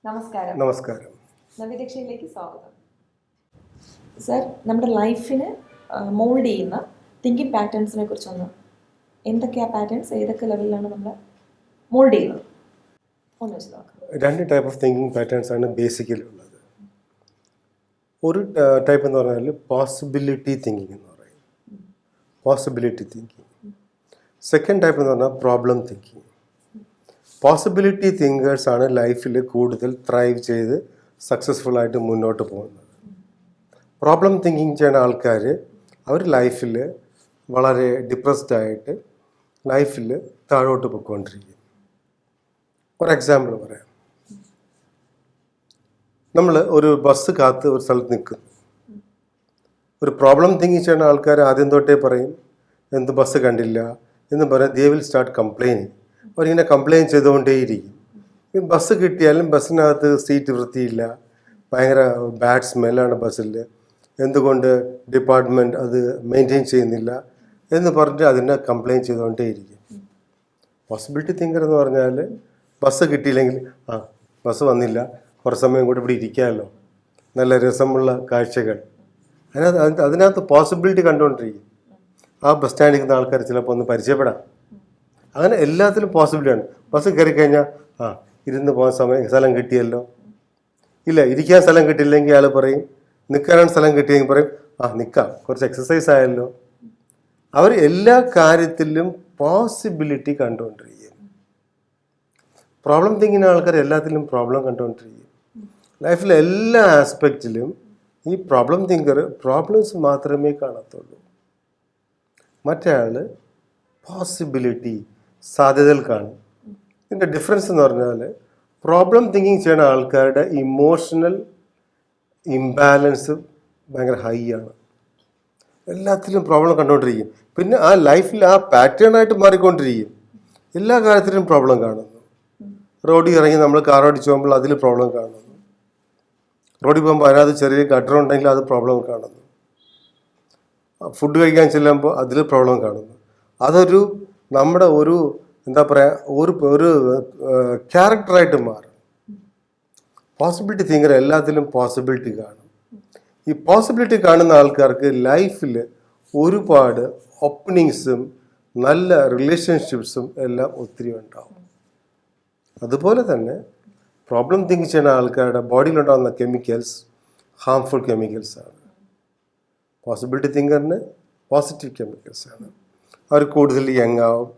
നമസ്കാരം. നമസ്കാരം. നവ്യദീക്ഷയിലേക്ക് സ്വാഗതം. സർ, നമ്മുടെ ലൈഫിനെ മോൾഡ് ചെയ്യുന്ന തിങ്കിങ് പാറ്റേൺസിനെ കുറിച്ചൊന്ന്, എന്തൊക്കെയാ പാറ്റേൺസ്, ഏതൊക്കെ ലെവലിലാണ് നമ്മൾ മോൾഡ് ചെയ്യുന്നത് ഒന്ന് വെച്ച് നോക്കാം. രണ്ട് ടൈപ്പ് ഓഫ് തിങ്കിങ് പാറ്റേൺസ് ആണ് ബേസിക്കലി ഉള്ളത്. ഒരു ടൈപ്പ് എന്ന് പറഞ്ഞാൽ പോസിബിലിറ്റി തിങ്കിങ് എന്ന് പറയും, പോസിബിലിറ്റി തിങ്കിങ്. സെക്കൻഡ് ടൈപ്പ് എന്ന് പറഞ്ഞാൽ പ്രോബ്ലം തിങ്കിങ്. പോസിബിലിറ്റി തിങ്കേഴ്സ് ആണ് ലൈഫിൽ കൂടുതൽ ത്രൈവ് ചെയ്ത് സക്സസ്ഫുൾ ആയിട്ട് മുന്നോട്ട് പോകുന്നത്. പ്രോബ്ലം തിങ്കിങ് ചെയ്യുന്ന ആൾക്കാർ അവർ ലൈഫിൽ വളരെ ഡിപ്രസ്ഡ് ആയിട്ട് ലൈഫിൽ താഴോട്ട് പോയിക്കൊണ്ടിരിക്കും. ഒരു എക്സാമ്പിൾ പറയാം. നമ്മൾ ഒരു ബസ് കാത്ത് ഒരു സ്ഥലത്ത് നിൽക്കുന്നു. ഒരു പ്രോബ്ലം തിങ്കിങ് ചെയ്യുന്ന ആൾക്കാർ ആദ്യം തൊട്ടേ പറയും എന്ത് ബസ് കണ്ടില്ല എന്ന് പറയും. They will start complaining. അവരിങ്ങനെ കംപ്ലയിൻ ചെയ്തുകൊണ്ടേയിരിക്കും. ഈ ബസ് കിട്ടിയാലും ബസ്സിനകത്ത് സീറ്റ് വൃത്തിയില്ല, ഭയങ്കര ബാഡ് സ്മെല്ലാണ് ബസ്സിൽ, എന്തുകൊണ്ട് ഡിപ്പാർട്ട്മെൻറ്റ് അത് മെയിൻറ്റെയിൻ ചെയ്യുന്നില്ല എന്ന് പറഞ്ഞിട്ട് അതിനെ കംപ്ലയിൻ ചെയ്തുകൊണ്ടേയിരിക്കും. പോസിബിലിറ്റി തിങ്കർ എന്ന് പറഞ്ഞാൽ ബസ് കിട്ടിയില്ലെങ്കിൽ ബസ് വന്നില്ല, കുറച്ച് സമയം കൂടി ഇവിടെ ഇരിക്കാമല്ലോ, നല്ല രസമുള്ള കാഴ്ചകൾ, അതിനകത്ത് പോസിബിലിറ്റി കണ്ടുകൊണ്ടിരിക്കും. ആ ബസ് സ്റ്റാൻഡിൽ നിൽക്കുന്ന ആൾക്കാർ ചിലപ്പോൾ ഒന്ന് പരിചയപ്പെടാം. അങ്ങനെ എല്ലാത്തിലും പോസിബിലിറ്റിയാണ്. ബസ് കയറി കഴിഞ്ഞാൽ ഇരുന്ന് പോകാൻ സ്ഥലം കിട്ടിയല്ലോ, ഇല്ല ഇരിക്കാൻ സ്ഥലം കിട്ടിയില്ലെങ്കിൽ അയാൾ പറയും, നിൽക്കാനാണ് സ്ഥലം കിട്ടിയെങ്കിൽ പറയും നിൽക്കാം, കുറച്ച് എക്സസൈസ് ആയല്ലോ. അവർ എല്ലാ കാര്യത്തിലും പോസിബിലിറ്റി കണ്ടുകൊണ്ടിരിക്കും. പ്രോബ്ലം തിങ്കിങ് ആൾക്കാർ എല്ലാത്തിലും പ്രോബ്ലം കണ്ടുകൊണ്ടിരിക്കും. ലൈഫിലെ എല്ലാ ആസ്പെക്റ്റിലും ഈ പ്രോബ്ലം തിങ്കർ പ്രോബ്ലംസ് മാത്രമേ കാണത്തുള്ളൂ. മറ്റേ ആൾ പോസിബിലിറ്റി, സാധ്യതകൾ കാണും. ഇതിൻ്റെ ഡിഫറൻസ് എന്ന് പറഞ്ഞാൽ പ്രോബ്ലം തിങ്കിങ് ചെയ്യുന്ന ആൾക്കാരുടെ ഇമോഷണൽ ഇംബാലൻസ് ഭയങ്കര ഹൈ ആണ്. എല്ലാത്തിലും പ്രോബ്ലം കണ്ടുകൊണ്ടിരിക്കും. പിന്നെ ആ ലൈഫിൽ ആ പാറ്റേണായിട്ട് മാറിക്കൊണ്ടിരിക്കും. എല്ലാ കാര്യത്തിലും പ്രോബ്ലം കാണുന്നു. റോഡിൽ ഇറങ്ങി നമ്മൾ കാർ ഓടിച്ച് പോകുമ്പോൾ അതിൽ പ്രോബ്ലം കാണുന്നു. റോഡിൽ പോകുമ്പോൾ അതിനകത്ത് ചെറിയ ഗട്ടർ ഉണ്ടെങ്കിൽ അത് പ്രോബ്ലം കാണുന്നു. ഫുഡ് കഴിക്കാൻ ചെല്ലുമ്പോൾ അതിൽ പ്രോബ്ലം കാണുന്നു. അതൊരു നമ്മുടെ ഒരു എന്താ പറയുക ഒരു ക്യാരക്ടറായിട്ട് മാറും. പോസിബിലിറ്റി തിങ്കർ എല്ലാത്തിലും പോസിബിലിറ്റി കാണും. ഈ പോസിബിലിറ്റി കാണുന്ന ആൾക്കാർക്ക് ലൈഫിൽ ഒരുപാട് ഓപ്പണിങ്സും നല്ല റിലേഷൻഷിപ്സും എല്ലാം ഒത്തിരി ഉണ്ടാവും. അതുപോലെ തന്നെ പ്രോബ്ലം തിങ്ക് ചെയ്യുന്ന ആൾക്കാരുടെ ബോഡിയിലുണ്ടാകുന്ന കെമിക്കൽസ് ഹാംഫുൾ കെമിക്കൽസ് ആണ്. പോസിബിലിറ്റി തിങ്കറിന് പോസിറ്റീവ് കെമിക്കൽസ് ആണ്. അവർ കൂടുതൽ യങ് ആവും,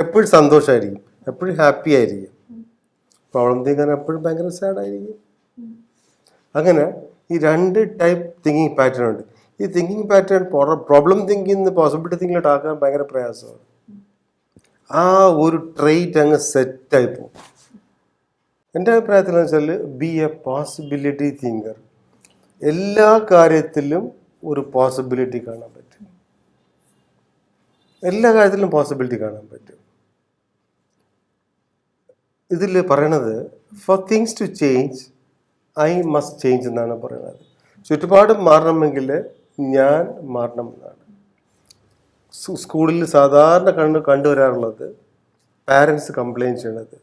എപ്പോഴും സന്തോഷമായിരിക്കും, എപ്പോഴും ഹാപ്പി ആയിരിക്കും. പ്രോബ്ലം തിങ്കർ എപ്പോഴും ഭയങ്കര സാഡായിരിക്കും. അങ്ങനെ ഈ രണ്ട് ടൈപ്പ് തിങ്കിങ് പാറ്റേൺ ഉണ്ട്. ഈ thinking pattern problem thinking possibility തിങ്കിങ്ങിലോട്ട് ആക്കാൻ ഭയങ്കര പ്രയാസമാണ്. ആ ഒരു ട്രെയ്റ്റ് അങ്ങ് സെറ്റായി പോകും. എൻ്റെ അഭിപ്രായത്തിൽ എന്ന് വെച്ചാൽ ബി എ പോസിബിലിറ്റി തിങ്കർ. എല്ലാ കാര്യത്തിലും ഒരു പോസിബിലിറ്റി കാണാൻ പറ്റും. എല്ലാ കാര്യത്തിലും പോസിബിലിറ്റി കാണാൻ പറ്റും. ഇതിൽ പറയണത് four things to change I must change എന്നാണ് പറയുന്നത്. ചുറ്റുപാട് മാറണമെങ്കിൽ ഞാൻ മാറണം എന്നാണ്. സ്കൂളിൽ സാധാരണ കണ്ടുവരാറുള്ളത് പാരൻസ് കംപ്ലയിൻറ്റ് ചെയ്യണത്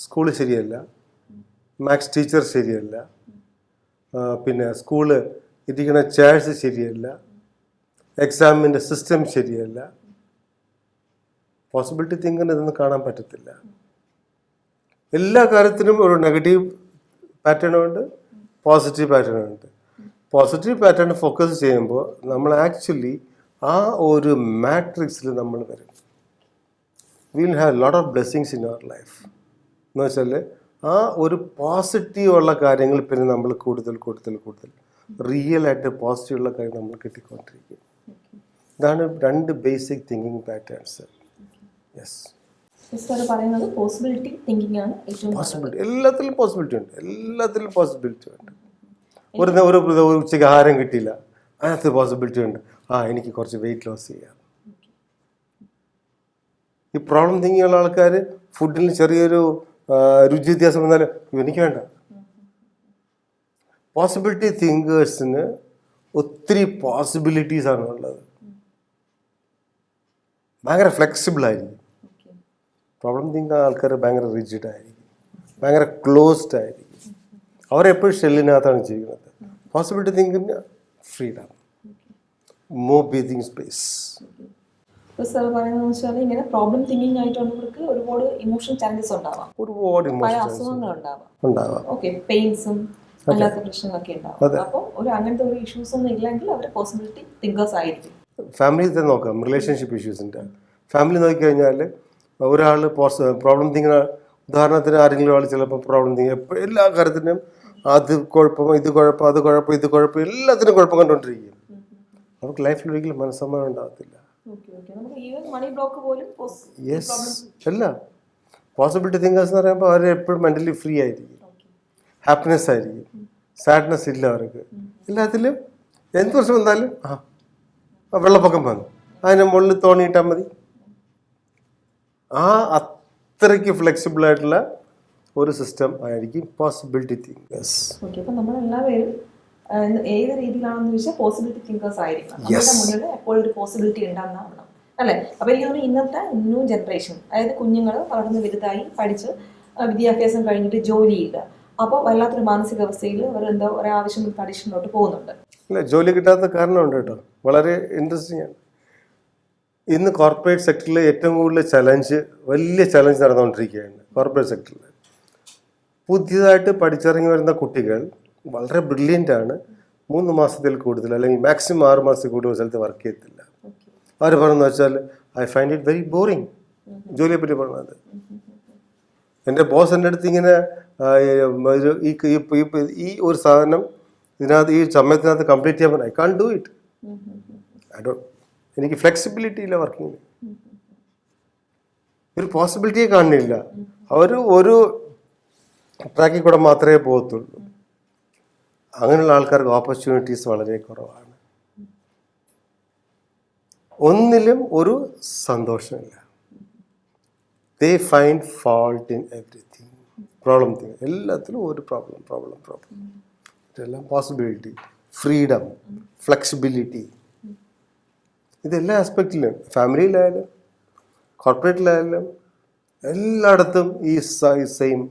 സ്കൂൾ ശരിയല്ല, മാത്സ് ടീച്ചർ ശരിയല്ല, പിന്നെ സ്കൂള് ഇരിക്കുന്ന ചെയർസ് ശരിയല്ല, എക്സാമിൻ്റെ സിസ്റ്റം ശരിയല്ല. പോസിബിലിറ്റി തിങ്കിന് ഇതൊന്നും കാണാൻ പറ്റത്തില്ല. എല്ലാ കാര്യത്തിനും ഒരു നെഗറ്റീവ് പാറ്റേണുണ്ട്, പോസിറ്റീവ് പാറ്റേണുണ്ട്. പോസിറ്റീവ് പാറ്റേൺ ഫോക്കസ് ചെയ്യുമ്പോൾ നമ്മൾ ആക്ച്വലി ആ ഒരു മാട്രിക്സിൽ നമ്മൾ വരും. Will have lot of blessings in our life. എന്ന് വെച്ചാൽ ആ ഒരു പോസിറ്റീവ് ഉള്ള കാര്യങ്ങൾ പിന്നെ നമ്മൾ കൂടുതൽ റിയൽ ആയിട്ട് പോസിറ്റീവ് ഉള്ള കാര്യം നമ്മൾ കിട്ടിക്കൊണ്ടിരിക്കും. ഇതാണ് രണ്ട് basic thinking patterns. Yes, possibility thinking ആണ് പോസിബിലിറ്റി. എല്ലാത്തിലും പോസിബിലിറ്റി ഉണ്ട്, എല്ലാത്തിലും പോസിബിലിറ്റി ഉണ്ട്. ഒരു ഉച്ചയ്ക്ക് ആഹാരം കിട്ടിയില്ല, അതിനകത്ത് പോസിബിലിറ്റി ഉണ്ട്. എനിക്ക് കുറച്ച് വെയിറ്റ് ലോസ് ചെയ്യാം. ഈ പ്രോബ്ലം തിങ്കിങ് ഉള്ള ആൾക്കാർ ഫുഡിൽ ചെറിയൊരു രുചി വ്യത്യാസം വന്നാലും എനിക്ക് വേണ്ട. പോസിബിലിറ്റി തിങ്കേഴ്സിന് ഒത്തിരി പോസിബിലിറ്റീസാണ് ഉള്ളത്. ഭയങ്കര ഫ്ലെക്സിബിൾ ആയിരിക്കും. പ്രോബ്ലം തിങ്ക് ആൾക്കാർ ഭയങ്കര റിജിഡ് ആയിരിക്കും, ഭയങ്കര ക്ലോസ്ഡ് ആയിരിക്കും. അവരെപ്പോഴും ഷെല്ലിനകത്താണ് ജീവിക്കുന്നത്. Possibility thinking freedom, more breathing space. ഇപ്പോൾ സാർ പറയുന്നതെന്ന് വെച്ചാൽ ഇങ്ങനെ പ്രോബ്ലം തിങ്കിങ് ആയിട്ടുള്ളവർക്ക് ഒരുപാട് ഇമോഷണൽ ചാലഞ്ചസ് ഉണ്ടാവാം, ഒരുപാട് പല ഇമോഷൻസ് അസുഖങ്ങൾ ഉണ്ടാവാം, ഉണ്ടാവാം. ഓക്കെ, പെയിൻസും അല്ലാത്ത പ്രശ്നങ്ങളൊക്കെ ഉണ്ടാവും. അപ്പോൾ അങ്ങനത്തെ ഒരു ഇഷ്യൂസ് ഒന്നും ഇല്ലെങ്കിൽ അവർ പോസിബിലിറ്റി തിങ്കേഴ്സ് ആയിരിക്കും. ഫാമിലി തന്നെ നോക്കാം, റിലേഷൻഷിപ്പ് ഇഷ്യൂസിൻ്റെ ഫാമിലി നോക്കിക്കഴിഞ്ഞാൽ ഒരാൾ പ്രോബ്ലം തിങ്കിങ്, ഉദാഹരണത്തിന് ആരെങ്കിലും ആൾ ചിലപ്പോൾ പ്രോബ്ലം തിങ്കിങ് എപ്പോഴും എല്ലാ കാര്യത്തിനും അത് കുഴപ്പം, ഇത് കുഴപ്പം, അത് കുഴപ്പം, ഇത് കുഴപ്പം, എല്ലാത്തിനും കുഴപ്പം കണ്ടുകൊണ്ടിരിക്കും. നമുക്ക് ലൈഫിൽ ഒരിക്കലും മനസ്സമാനം ഉണ്ടാകത്തില്ല. യെസ്, അല്ല, പോസിബിലിറ്റി തിങ്കേഴ്സ് എന്ന് പറയുമ്പോൾ അവർ എപ്പോഴും മെൻ്റലി ഫ്രീ ആയിരിക്കും, ഹാപ്പിനെസ് ആയിരിക്കും, സാഡ്നെസ് ഇല്ല അവർക്ക്. എല്ലാത്തിലും എന്ത് പ്രശ്നം വന്നാലും വെള്ളപ്പൊക്കം വന്നു അതിൻ്റെ മുകളിൽ തോണിയിട്ടാൽ മതി. അത്രയ്ക്ക് ഫ്ലെക്സിബിൾ ആയിട്ടുള്ള ഒരു സിസ്റ്റം ആയിരിക്കും പോസിബിലിറ്റി തിങ്കേഴ്സ്. ഓക്കെ, അപ്പോൾ നമ്മളെല്ലാവരും ഏത് രീതിയിലാണെന്ന് വെച്ചാൽ പോസിബിലിറ്റി തിങ്കേഴ്സ് ആയിരിക്കണം. നമ്മുടെ മുന്നിൽ എപ്പോഴും ഒരു പോസിബിലിറ്റി ഉണ്ടാകുന്നതാണ് അല്ലേ? അപ്പോൾ എനിക്ക് തോന്നുന്നു ഇന്നത്തെ ന്യൂ ജനറേഷൻ, അതായത് കുഞ്ഞുങ്ങൾ വളർന്ന് വലുതായി പഠിച്ച് വിദ്യാഭ്യാസം കഴിഞ്ഞിട്ട് ജോലിയില്ല, അപ്പോൾ വല്ലാത്തൊരു മാനസികാവസ്ഥയിൽ അവർ എന്തോ ഒരാവശ്യം അഡിഷനിലോട്ട് പോകുന്നുണ്ട്. ഇല്ല, ജോലി കിട്ടാത്ത കാരണമുണ്ട് കേട്ടോ, വളരെ ഇൻട്രസ്റ്റിംഗ് ആണ്. ഇന്ന് കോർപ്പറേറ്റ് സെക്ടറിൽ ഏറ്റവും കൂടുതൽ വലിയ ചലഞ്ച് നടന്നുകൊണ്ടിരിക്കുകയാണ്. കോർപ്പറേറ്റ് സെക്ടറിൽ പുതിയതായിട്ട് പഠിച്ചിറങ്ങി വരുന്ന കുട്ടികൾ വളരെ ബ്രില്യൻ്റ് ആണ്. 3 മാസത്തിൽ കൂടുതൽ അല്ലെങ്കിൽ മാക്സിമം 6 മാസത്തിൽ കൂടുതൽ സ്ഥലത്ത് വർക്ക് ചെയ്യത്തില്ല. അവർ പറഞ്ഞെന്ന് വെച്ചാൽ I find it very boring. ജോലിയെ പറ്റി പറഞ്ഞത്, എൻ്റെ ബോസ് എൻ്റെ അടുത്ത് ഇങ്ങനെ ഈ ഒരു സാധനം ഇതിനകത്ത് ഈ സമയത്തിനകത്ത് കംപ്ലീറ്റ് ചെയ്യാൻ പറഞ്ഞാൽ ഐ കാൺ ഡു ഇറ്റ്. എനിക്ക് ഫ്ലെക്സിബിലിറ്റി ഇല്ല വർക്കിങ്ങിന്, ഒരു പോസിബിലിറ്റിയെ കാണുന്നില്ല. അവർ ഒരു ട്രാക്കിൽ കൂടെ മാത്രമേ പോകത്തുള്ളൂ. അങ്ങനെയുള്ള ആൾക്കാർക്ക് ഓപ്പർച്യൂണിറ്റീസ് വളരെ കുറവാണ്. ഒന്നിലും ഒരു സന്തോഷമില്ല. They find fault in everything. Problem thing, എല്ലാത്തിലും ഒരു പ്രോബ്ലം. ഇതെല്ലാം പോസിബിലിറ്റി, ഫ്രീഡം, ഫ്ലെക്സിബിലിറ്റി, ഇതെല്ലാ ആസ്പെക്റ്റിലും, ഫാമിലിയിലായാലും കോർപ്പറേറ്റിലായാലും എല്ലായിടത്തും ഈ സെയിം.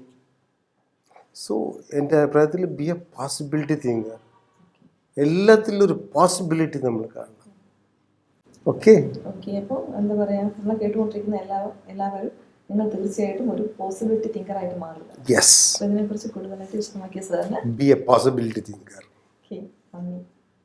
സോ എൻ്റെ അഭിപ്രായത്തിൽ ബി എ പോസിബിലിറ്റി തിങ്കർ. എല്ലാത്തിലും ഒരു പോസിബിലിറ്റി നമ്മൾ കാണണം. ഓക്കെ, അപ്പോൾ എന്താ പറയുക, നമ്മൾ കേട്ടുകൊണ്ടിരിക്കുന്ന എല്ലാവരും നിങ്ങൾ തീർച്ചയായിട്ടും ഒരു പോസിബിലിറ്റി തിങ്കറായിട്ട് മാറുക. യെസ്, ഇതിനെക്കുറിച്ച് കൂടുതലായിട്ട് വിശദമാക്കിയ സാറിന് B A possibility thinker. Okay, നന്ദി.